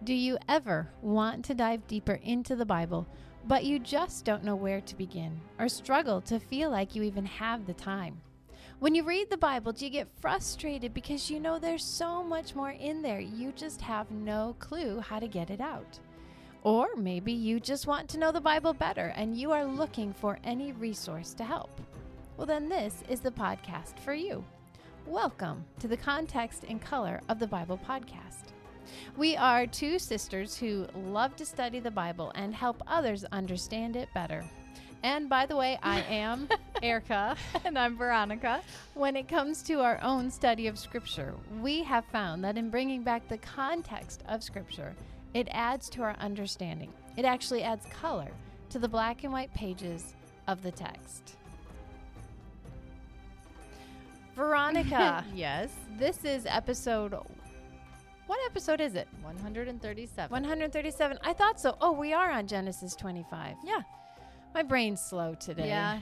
Do you ever want to dive deeper into the Bible, but you just don't know where to begin or struggle to feel like you even have the time? When you read the Bible, do you get frustrated because you know there's so much more in there, you just have no clue how to get it out? Or maybe you just want to know the Bible better and you are looking for any resource to help. Well, then this is the podcast for you. Welcome to the Context and Color of the Bible podcast. We are two sisters who love to study the Bible and help others understand it better. And by the way, I am Erika. And I'm Veronica. When it comes to our own study of Scripture, we have found that in bringing back the context of Scripture, it adds to our understanding. It actually adds color to the black and white pages of the text. Veronica. Yes. This is what episode is it? 137. 137. I thought so. Oh, we are on Genesis 25. Yeah. My brain's slow today. Yeah.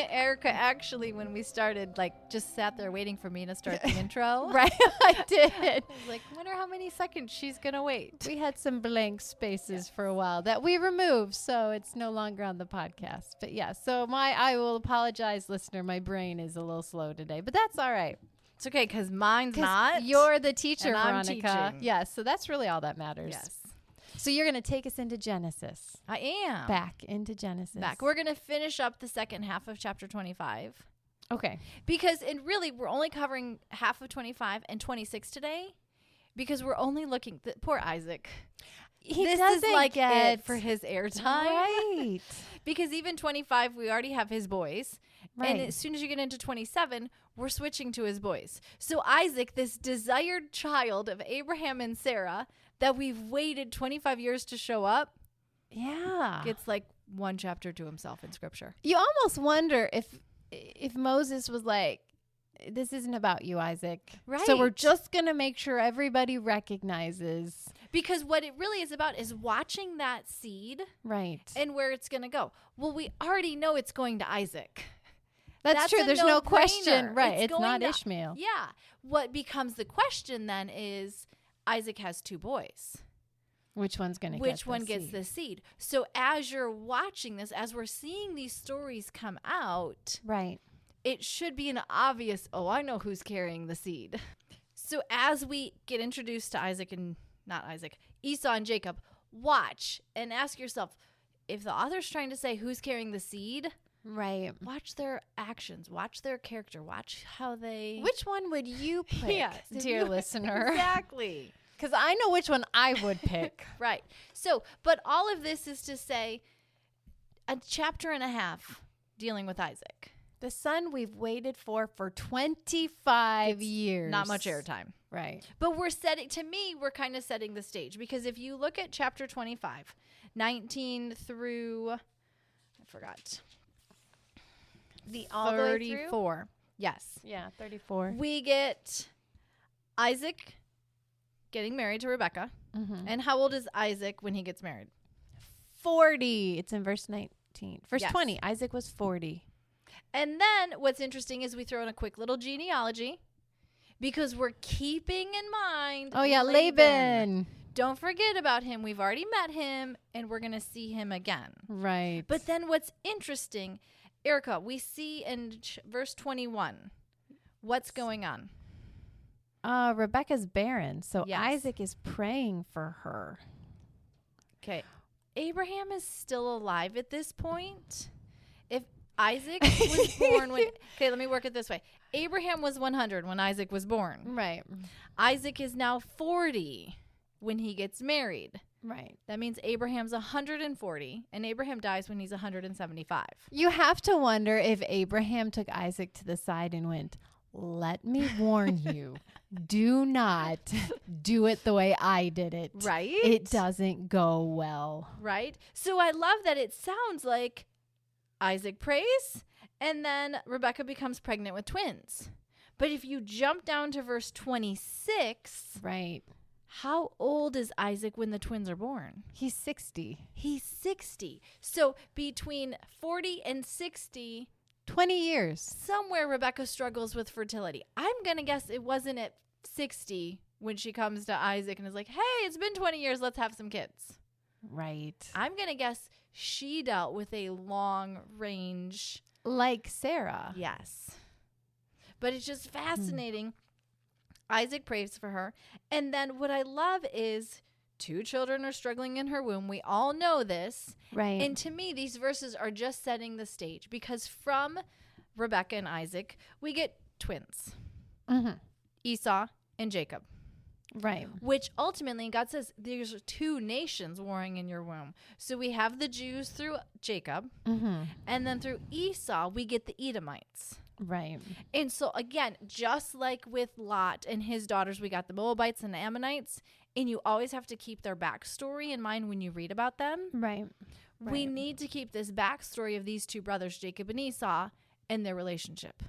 Erika actually, when we started, just sat there waiting for me to start the intro. Right. I did. I was like, wonder how many seconds she's going to wait. We had some blank spaces for a while that we removed, so it's no longer on the podcast. But yeah, so I will apologize, listener. My brain is a little slow today, but that's all right. It's okay, because mine's not. You're the teacher, and I'm Veronica. teaching. Yes, so that's really all that matters. Yes. So you're going to take us into Genesis. I am. Back into Genesis. We're going to finish up the second half of chapter 25. Okay. Because we're only covering half of 25 and 26 today because we're only looking poor Isaac. This is like it for his airtime. Right. Because even 25, we already have his boys. Right. And as soon as you get into 27, we're switching to his boys. So Isaac, this desired child of Abraham and Sarah that we've waited 25 years to show up, gets like one chapter to himself in Scripture. You almost wonder if Moses was like, this isn't about you, Isaac. Right. So we're just going to make sure everybody recognizes. Because what it really is about is watching that seed. Right. And where it's going to go. Well, we already know it's going to Isaac. That's true. There's no question. Right. It's not Ishmael. Yeah. What becomes the question then is Isaac has two boys. Which one's going to get Which one gets the seed? So as you're watching this, as we're seeing these stories come out, right, it should be an obvious, I know who's carrying the seed. So as we get introduced to Esau and Jacob, watch and ask yourself, if the author's trying to say who's carrying the seed, right, watch their actions, watch their character, watch how they... Which one would you pick, dear listener? Exactly. Because I know which one I would pick. Right. So, but all of this is to say a chapter and a half dealing with Isaac. The son we've waited for 25 years. Not much airtime. Right. But we're kind of setting the stage. Because if you look at chapter 25, 19 through, I forgot. All 34. Yes. Yeah, 34. We get Isaac getting married to Rebecca. Mm-hmm. And how old is Isaac when he gets married? 40. It's in verse 19. Verse 20. Isaac was 40. And then what's interesting is we throw in a quick little genealogy because we're keeping in mind. Oh, yeah, Laban. Don't forget about him. We've already met him and we're going to see him again. Right. But then what's interesting, Erika, we see in verse 21, what's going on? Rebecca's barren, so yes. Isaac is praying for her. Okay. Abraham is still alive at this point. If Isaac was born when... Okay, let me work it this way. Abraham was 100 when Isaac was born. Right. Isaac is now 40 when he gets married. Right. That means Abraham's 140, and Abraham dies when he's 175. You have to wonder if Abraham took Isaac to the side and went, let me warn you, do not do it the way I did it. Right? It doesn't go well. Right? So I love that it sounds like Isaac prays, and then Rebecca becomes pregnant with twins. But if you jump down to verse 26, right, how old is Isaac when the twins are born? He's 60. He's 60. So between 40 and 60, 20 years. Somewhere Rebecca struggles with fertility. I'm going to guess it wasn't at 60 when she comes to Isaac and is like, hey, it's been 20 years. Let's have some kids. Right. I'm going to guess she dealt with a long range. Like Sarah. Yes. But it's just fascinating. Isaac prays for her. And then what I love is 2 children are struggling in her womb. We all know this. Right. And to me, these verses are just setting the stage because from Rebecca and Isaac, we get twins, Esau and Jacob. Right. Which ultimately, God says, there's 2 nations warring in your womb. So we have the Jews through Jacob, and then through Esau, we get the Edomites. Right. And so, again, just like with Lot and his daughters, we got the Moabites and the Ammonites, and you always have to keep their backstory in mind when you read about them. Right. We need to keep this backstory of these 2 brothers, Jacob and Esau, and their relationship.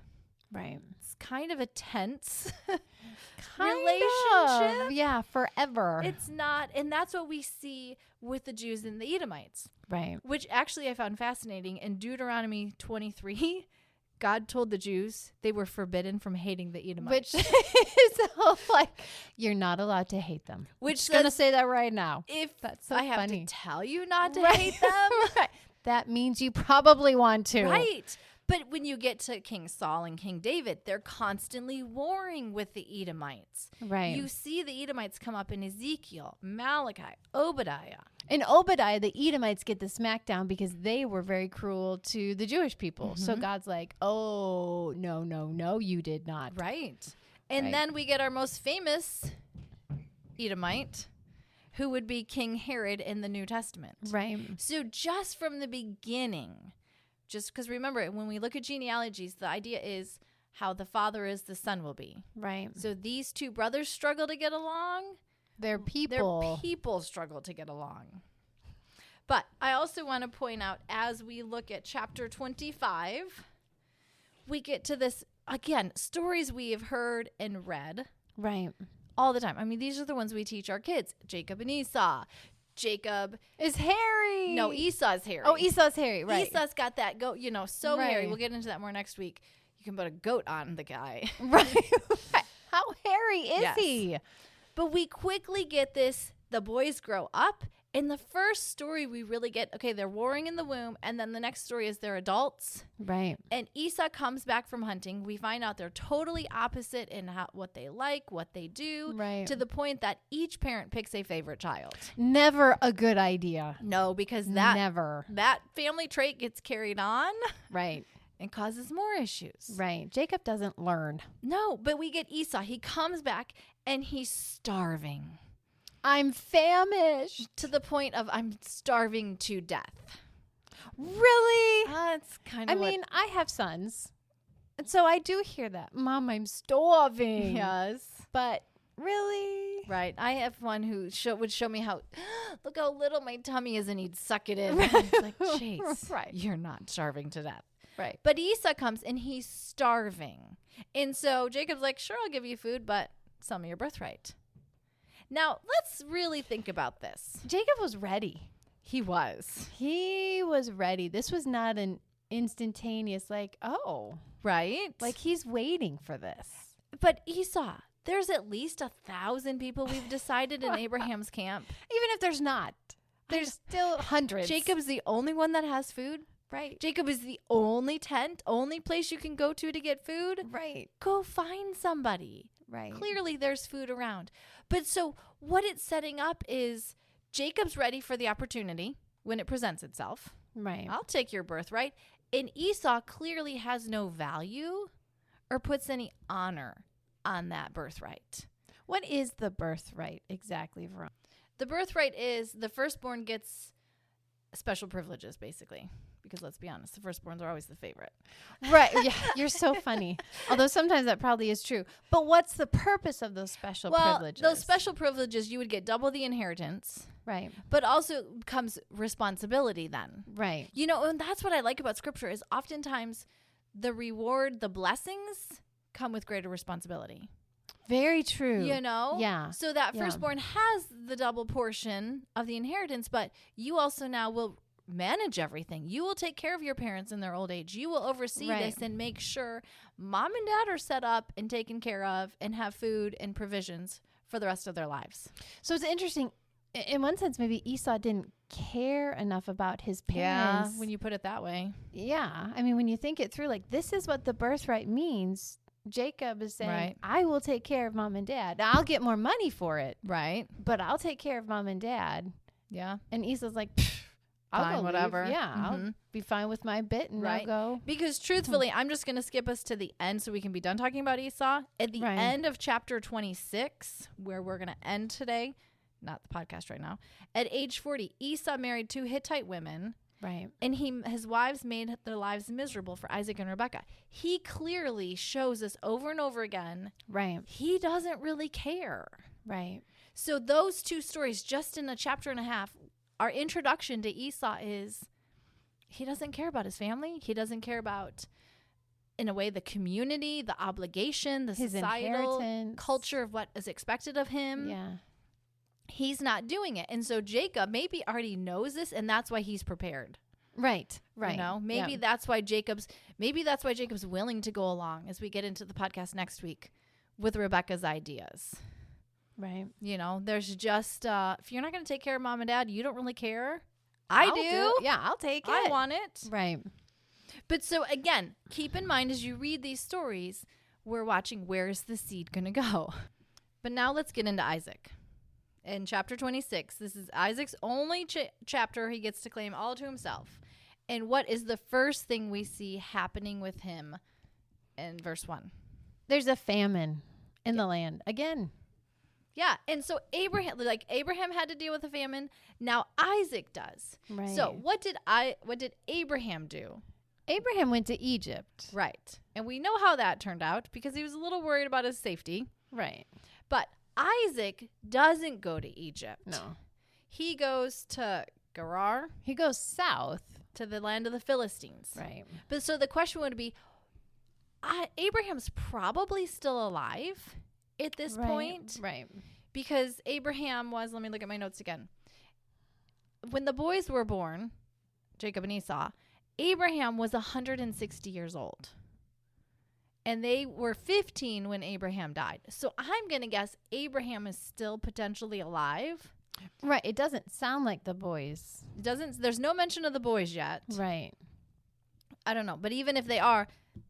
Right. It's kind of a tense relationship. Yeah, forever. It's not, and that's what we see with the Jews and the Edomites. Right. Which actually I found fascinating. In Deuteronomy 23, God told the Jews they were forbidden from hating the Edomites. Which is like, you're not allowed to hate them. Which I'm going to say that right now. If That's so I have funny. to tell you not to hate them. Right. That means you probably want to. Right. But when you get to King Saul and King David, they're constantly warring with the Edomites. Right. You see the Edomites come up in Ezekiel, Malachi, Obadiah. In Obadiah, the Edomites get the smackdown because they were very cruel to the Jewish people. So God's like, oh, no, you did not. Right. And Right. then we get our most famous Edomite, who would be King Herod in the New Testament. Right. So just from the beginning, just because remember, when we look at genealogies, the idea is how the father is, the son will be. Right. So these 2 brothers struggle to get along. They're people. Their people struggle to get along. But I also want to point out, as we look at chapter 25, we get to this, again, stories we have heard and read Right. all the time. I mean, these are the ones we teach our kids. Jacob and Esau. Jacob is hairy. No, Esau's hairy. Oh, Esau's hairy. Right. Esau's got that goat, so Right. hairy. We'll get into that more next week. You can put a goat on the guy. Right. How hairy is Yes. he? But we quickly get this. The boys grow up. In the first story, we really get, okay, they're warring in the womb. And then the next story is they're adults. Right. And Esau comes back from hunting. We find out they're totally opposite in what they like, what they do. Right. To the point that each parent picks a favorite child. Never a good idea. No, because that family trait gets carried on. Right. And causes more issues. Right. Jacob doesn't learn. No, but we get Esau. He comes back and he's starving. I'm famished. To the point of I'm starving to death. Really? That's kind of I have sons. And so I do hear that. Mom, I'm starving. Yes. But really? Right. I have one who would show me how, look how little my tummy is, and he'd suck it in. Right. It's like, Chase, Right. You're not starving to death. Right. But Esau comes and he's starving. And so Jacob's like, sure, I'll give you food, but sell me your birthright. Now, let's really think about this. Jacob was ready. He was. He was ready. This was not an instantaneous, Right? like he's waiting for this. But Esau, there's at least 1,000 people we've decided in Abraham's camp. Even if there's not, there's still hundreds. Jacob's the only one that has food. Right. Jacob is the only only place you can go to get food. Right. Go find somebody. Right. Clearly there's food around. But so what it's setting up is Jacob's ready for the opportunity when it presents itself. Right. I'll take your birthright. And Esau clearly has no value or puts any honor on that birthright. What is the birthright exactly, Veronica? The birthright is the firstborn gets special privileges, basically. Because let's be honest, the firstborns are always the favorite. Right. Yeah, you're so funny. Although sometimes that probably is true. But what's the purpose of those special privileges? Those special privileges, you would get double the inheritance. Right. But also comes responsibility then. Right. And that's what I like about Scripture is oftentimes the reward, the blessings come with greater responsibility. Very true. Yeah. So that firstborn has the double portion of the inheritance, but you also now will manage everything. You will take care of your parents in their old age. You will oversee this and make sure mom and dad are set up and taken care of and have food and provisions for the rest of their lives. So it's interesting. In one sense, maybe Esau didn't care enough about his parents. Yeah, when you put it that way. Yeah. I mean, when you think it through, like, this is what the birthright means. Jacob is saying, Right. I will take care of mom and dad. Now, I'll get more money for it, Right. but I'll take care of mom and dad. Yeah. And Esau's like, I'll Fine, go whatever. leave. Yeah, I'll be fine with my bit and Right. I'll go. Because truthfully, I'm just going to skip us to the end so we can be done talking about Esau. At the Right. end of chapter 26, where we're going to end today, not the podcast right now, at age 40, Esau married 2 Hittite women. Right. And his wives made their lives miserable for Isaac and Rebekah. He clearly shows us over and over again, Right. he doesn't really care. Right. So those 2 stories, just in a chapter and a half, our introduction to Esau is he doesn't care about his family. He doesn't care about, in a way, the community, the obligation, the His societal inheritance. culture of what is expected of him. Yeah. He's not doing it. And so Jacob maybe already knows this, and that's why he's prepared. Right. Right. You know, maybe Yeah. that's why Jacob's willing to go along as we get into the podcast next week with Rebecca's ideas. Right. You know, there's just if you're not going to take care of mom and dad, you don't really care. I do. Yeah, I'll take it. I want it. Right. But so again, keep in mind as you read these stories, we're watching where's the seed going to go. But now let's get into Isaac. In chapter 26, this is Isaac's only chapter he gets to claim all to himself. And what is the first thing we see happening with him in verse 1? There's a famine in the land again. Yeah. And so Abraham had to deal with a famine. Now Isaac does. Right. So what did Abraham do? Abraham went to Egypt. Right. And we know how that turned out because he was a little worried about his safety. Right. But Isaac doesn't go to Egypt. No. He goes to Gerar, He goes south. to the land of the Philistines. Right. But so the question would be, Abraham's probably still alive at this point. Right. Because Abraham was, let me look at my notes again. When the boys were born, Jacob and Esau, Abraham was 160 years old. And they were 15 when Abraham died. So I'm going to guess Abraham is still potentially alive. Right. It doesn't sound like the boys. There's no mention of the boys yet. Right. I don't know. But even if they are,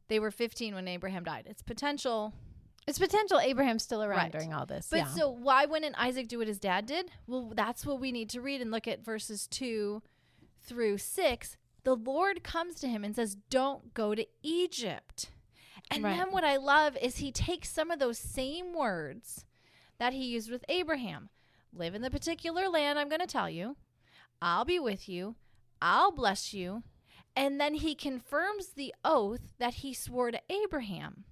they were 15 when Abraham died. It's potential. It's potential Abraham's still around Right. during all this. But yeah. so why wouldn't Isaac do what his dad did? Well, that's what we need to read and look at verses 2 through 6. The Lord comes to him and says, don't go to Egypt. And Right. then what I love is he takes some of those same words that he used with Abraham. Live in the particular land I'm going to tell you. I'll be with you. I'll bless you. And then he confirms the oath that he swore to Abraham.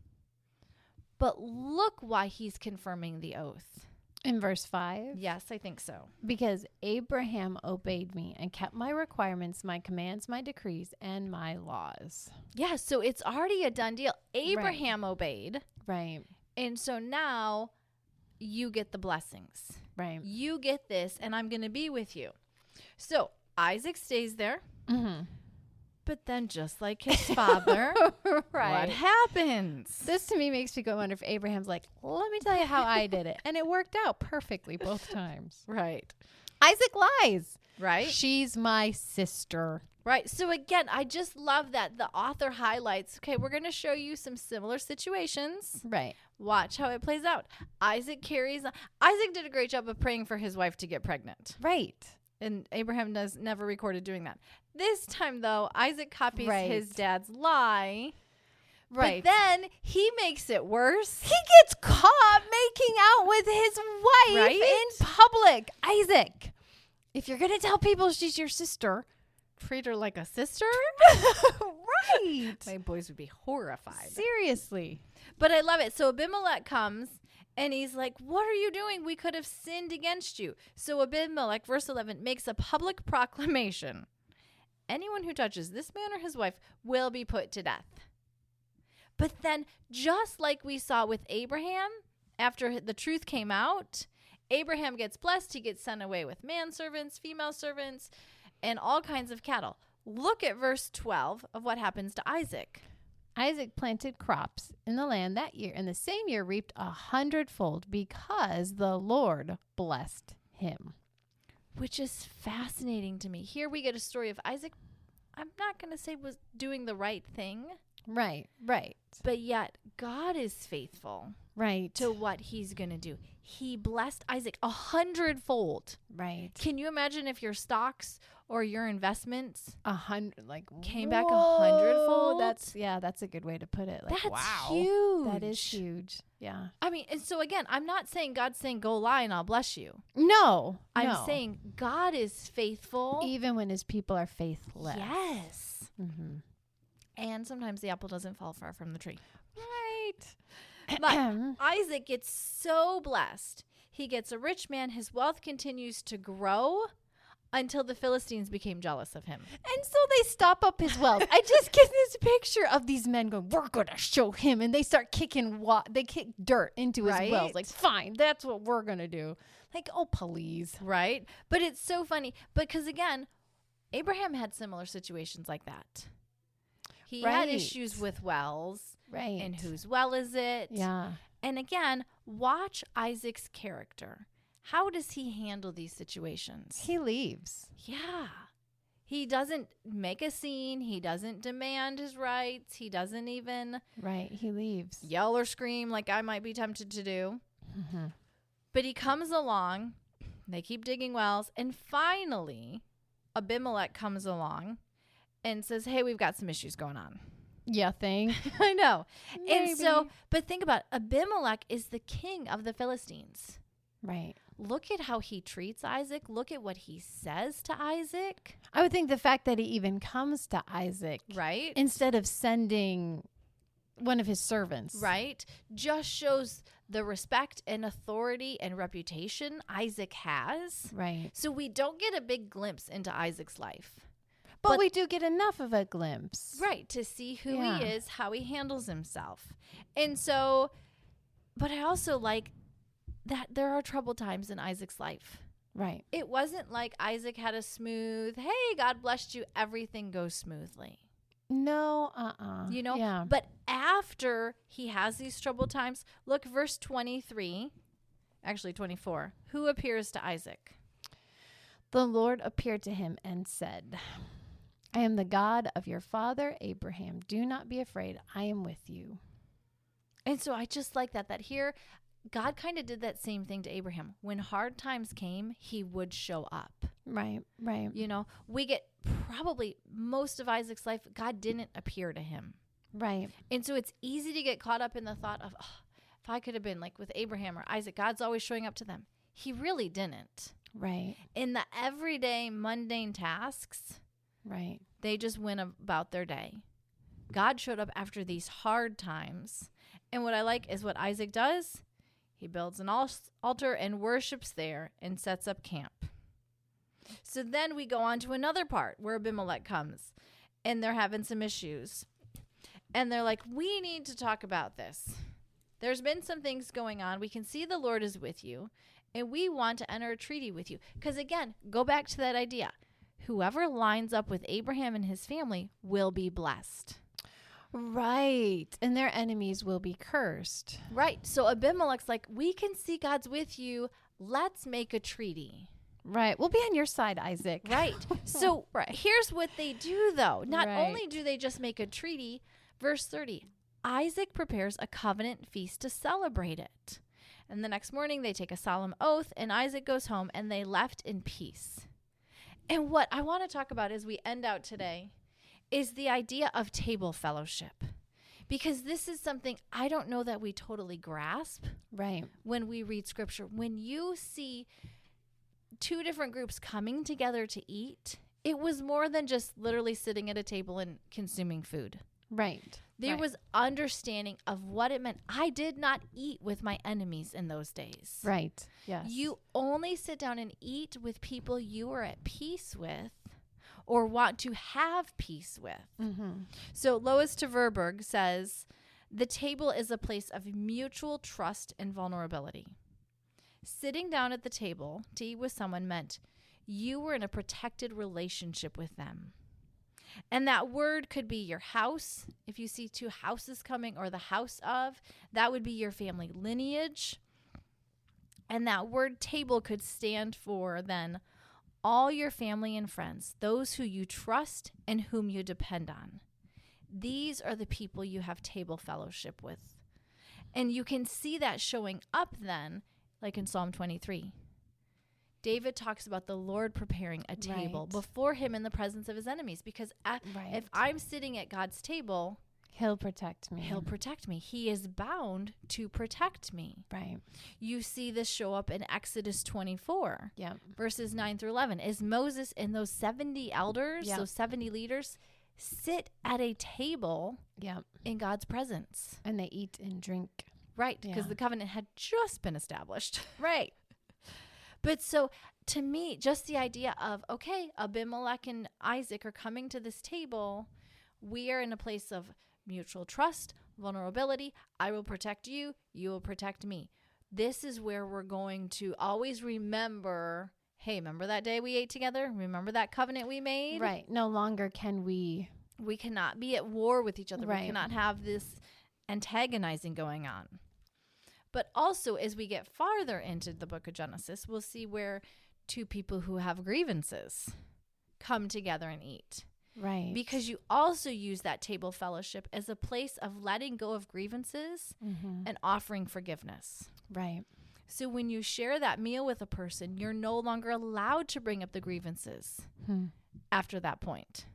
But look why he's confirming the oath. In verse 5. Yes, I think so. Because Abraham obeyed me and kept my requirements, my commands, my decrees, and my laws. Yeah, so it's already a done deal. Abraham obeyed. Right. And so now you get the blessings. Right. You get this, and I'm going to be with you. So Isaac stays there. Mm-hmm. But then just like his father, what happens? This to me makes me go wonder if Abraham's like, let me tell you how I did it. And it worked out perfectly both times. Right. Isaac lies. Right? She's my sister. Right. So again, I just love that the author highlights, okay, we're going to show you some similar situations. Right. Watch how it plays out. Isaac did a great job of praying for his wife to get pregnant. Right. And Abraham never recorded doing that. This time, though, Isaac copies Right. his dad's lie. Right. But then he makes it worse. He gets caught making out with his wife Right? in public. Isaac, if you're going to tell people she's your sister, Treat her like a sister. right. My boys would be horrified. Seriously. But I love it. So Abimelech comes and he's like, what are you doing? We could have sinned against you. So Abimelech, verse 11, makes a public proclamation. Anyone who touches this man or his wife will be put to death. But then, just like we saw with Abraham, after the truth came out, Abraham gets blessed. He gets sent away with manservants, female servants, and all kinds of cattle. Look at verse 12 of what happens to Isaac. Isaac planted crops in the land that year, and the same year reaped 100-fold because the Lord blessed him. Which is fascinating to me. Here we get a story of Isaac, I'm not going to say was doing the right thing. Right. But yet God is faithful to what he's going to do. He blessed Isaac 100-fold. Right. Can you imagine if your stocks or your investments 100, came back 100-fold? That's a good way to put it. That's wow. huge. That is huge. Yeah. I mean, and so again, I'm not saying God's saying go lie and I'll bless you. No. I'm saying God is faithful. Even when his people are faithless. Yes. Mm-hmm. And sometimes the apple doesn't fall far from the tree. Right. But Isaac gets so blessed. He gets a rich man. His wealth continues to grow until the Philistines became jealous of him. And so they stop up his wealth. I just get this picture of these men going, we're going to show him. And they start kicking, they kick dirt into his wealth. Like, fine, that's what we're going to do. Like, oh, please. Right? But it's so funny. Because again, Abraham had similar situations like that. He had issues with wells. Right. And whose well is it? Yeah. And again, watch Isaac's character. How does he handle these situations? He leaves. Yeah. He doesn't make a scene. He doesn't demand his rights. He doesn't even he leaves. Yell or scream like I might be tempted to do. Mm-hmm. But he comes along. They keep digging wells. And finally, Abimelech comes along and says, hey, we've got some issues going on. Yeah, thing. I know. Maybe. And so, but think about it. Abimelech is the king of the Philistines. Right. Look at how he treats Isaac. Look at what he says to Isaac. I would think the fact that he even comes to Isaac. Right. Instead of sending one of his servants. Right. Just shows the respect and authority and reputation Isaac has. Right. So we don't get a big glimpse into Isaac's life. But we do get enough of a glimpse. Right. To see who he is, how he handles himself. And so, but I also like that there are troubled times in Isaac's life. Right. It wasn't like Isaac had a smooth, hey, God blessed you, everything goes smoothly. No, You know? Yeah. But after he has these troubled times, look, verse 23, actually 24. Who appears to Isaac? The Lord appeared to him and said, I am the God of your father Abraham. Do not be afraid. I am with you. And so I just like that here, God kind of did that same thing to Abraham. When hard times came, he would show up. Right. You know, we get probably most of Isaac's life, God didn't appear to him. Right. And so it's easy to get caught up in the thought of, oh, if I could have been like with Abraham or Isaac, God's always showing up to them. He really didn't. Right. In the everyday mundane tasks, right, they just went about their day. God showed up after these hard times. And what I like is what Isaac does. He builds an altar and worships there and sets up camp. So then we go on to another part where Abimelech comes and they're having some issues. And they're like, we need to talk about this. There's been some things going on. We can see the Lord is with you and we want to enter a treaty with you. Because again, go back to that idea. Whoever lines up with Abraham and his family will be blessed. Right. And their enemies will be cursed. Right. So Abimelech's like, we can see God's with you. Let's make a treaty. Right. We'll be on your side, Isaac. Right. So here's what they do, though. Not Right. only do they just make a treaty, verse 30, Isaac prepares a covenant feast to celebrate it. And the next morning they take a solemn oath and Isaac goes home and they left in peace. And what I want to talk about as we end out today is the idea of table fellowship. Because this is something I don't know that we totally grasp Right. when we read scripture. When you see two different groups coming together to eat, it was more than just literally sitting at a table and consuming food. Right. There was understanding of what it meant. I did not eat with my enemies in those days. Right. Yes. You only sit down and eat with people you are at peace with or want to have peace with. Mm-hmm. So Lois Tverberg says, the table is a place of mutual trust and vulnerability. Sitting down at the table to eat with someone meant you were in a protected relationship with them. And that word could be your house. If you see two houses coming, or the house of, that would be your family lineage. And that word table could stand for then all your family and friends, those who you trust and whom you depend on. These are the people you have table fellowship with. And you can see that showing up then, like in Psalm 23. David talks about the Lord preparing a table before him in the presence of his enemies. Because if I'm sitting at God's table, He'll protect me. He'll protect me. He is bound to protect me. Right. You see this show up in Exodus 24, Yeah. verses 9 through 11. As Moses and those 70 elders, those 70 leaders, sit at a table in God's presence. And they eat and drink. Right, because the covenant had just been established. Right. But so to me, just the idea of, okay, Abimelech and Isaac are coming to this table. We are in a place of mutual trust, vulnerability. I will protect you. You will protect me. This is where we're going to always remember, hey, remember that day we ate together? Remember that covenant we made? Right. No longer can we. We cannot be at war with each other. Right. We cannot have this antagonizing going on. But also, as we get farther into the book of Genesis, we'll see where two people who have grievances come together and eat. Right. Because you also use that table fellowship as a place of letting go of grievances and offering forgiveness. Right. So when you share that meal with a person, you're no longer allowed to bring up the grievances after that point.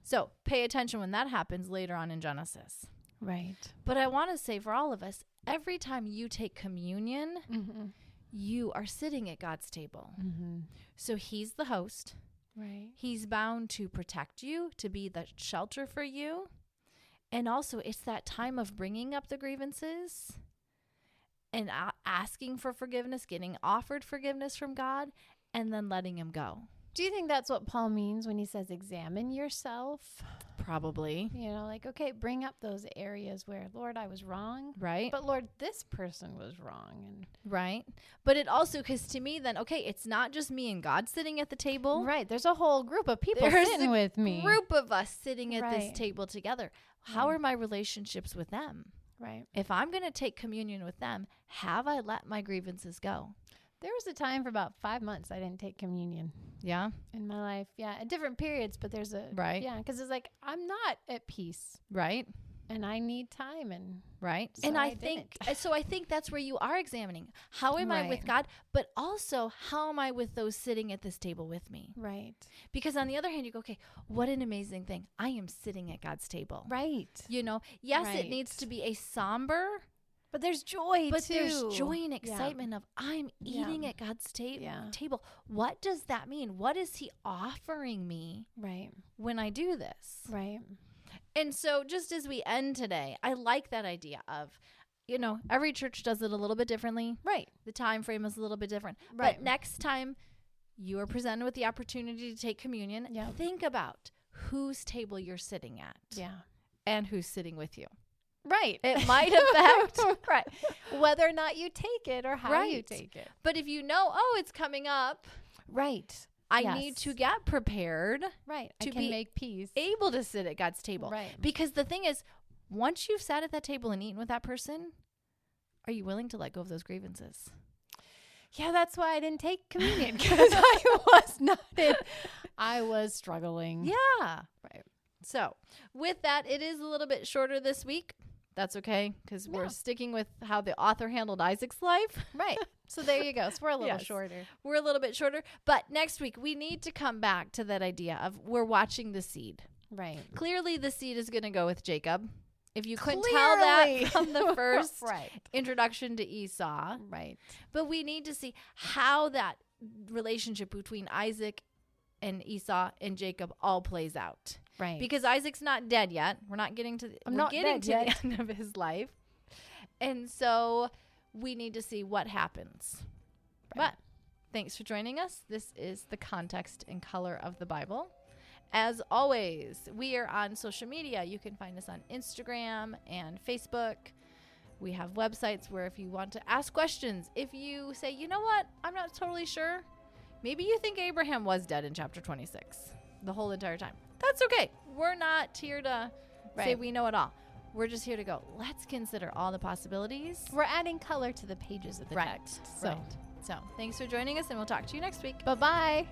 So pay attention when that happens later on in Genesis. Right. But I want to say for all of us, every time you take communion, you are sitting at God's table. So he's the host. Right. He's bound to protect you, to be the shelter for you. And also, it's that time of bringing up the grievances and asking for forgiveness, getting offered forgiveness from God, and then letting him go. Do you think that's what Paul means when he says examine yourself? Probably. You know, like, okay, bring up those areas where, Lord, I was wrong. Right. But Lord, this person was wrong. And right. But it also, because to me then, okay, it's not just me and God sitting at the table. Right. There's a whole group of people sitting with me. Group of us sitting at this table together. How are my relationships with them? Right. If I'm going to take communion with them, have I let my grievances go? There was a time for about 5 months I didn't take communion. Yeah. In my life. Yeah. At different periods, but there's a. Right. Yeah. Because it's like, I'm not at peace. Right. And I need time. And. Right. So and I think that's where you are examining. How am I with God? But also, how am I with those sitting at this table with me? Right. Because on the other hand, you go, okay, what an amazing thing. I am sitting at God's table. Right. You know, yes, it needs to be a somber. But there's joy, but too. There's joy and excitement of I'm eating at God's table. What does that mean? What is he offering me when I do this? Right. And so just as we end today, I like that idea of, you know, every church does it a little bit differently. Right. The time frame is a little bit different. Right. But next time you are presented with the opportunity to take communion, think about whose table you're sitting at. Yeah. And who's sitting with you. Right. It might affect whether or not you take it or how you take it. But if you know, it's coming up. Right. I need to get prepared. Right. To be make peace. Able to sit at God's table. Right. Because the thing is, once you've sat at that table and eaten with that person, are you willing to let go of those grievances? Yeah, that's why I didn't take communion, because I was struggling. Yeah. Right. So with that, it is a little bit shorter this week. That's okay, because we're sticking with how the author handled Isaac's life. Right. So there you go. So we're a little shorter. We're a little bit shorter. But next week, we need to come back to that idea of we're watching the seed. Right. Clearly, the seed is going to go with Jacob. If you couldn't tell that from the first introduction to Esau. Right. But we need to see how that relationship between Isaac and Esau and Jacob all plays out. Right. Because Isaac's not dead yet. We're not getting to the end of his life. And so we need to see what happens. Right. But thanks for joining us. This is the context and color of the Bible. As always, we are on social media. You can find us on Instagram and Facebook. We have websites where if you want to ask questions, if you say, you know what, I'm not totally sure. Maybe you think Abraham was dead in chapter 26 the whole entire time. That's okay. We're not here to say Right. we know it all. We're just here to go, let's consider all the possibilities. We're adding color to the pages of the Right. text. So, So thanks for joining us, and we'll talk to you next week. bye-bye.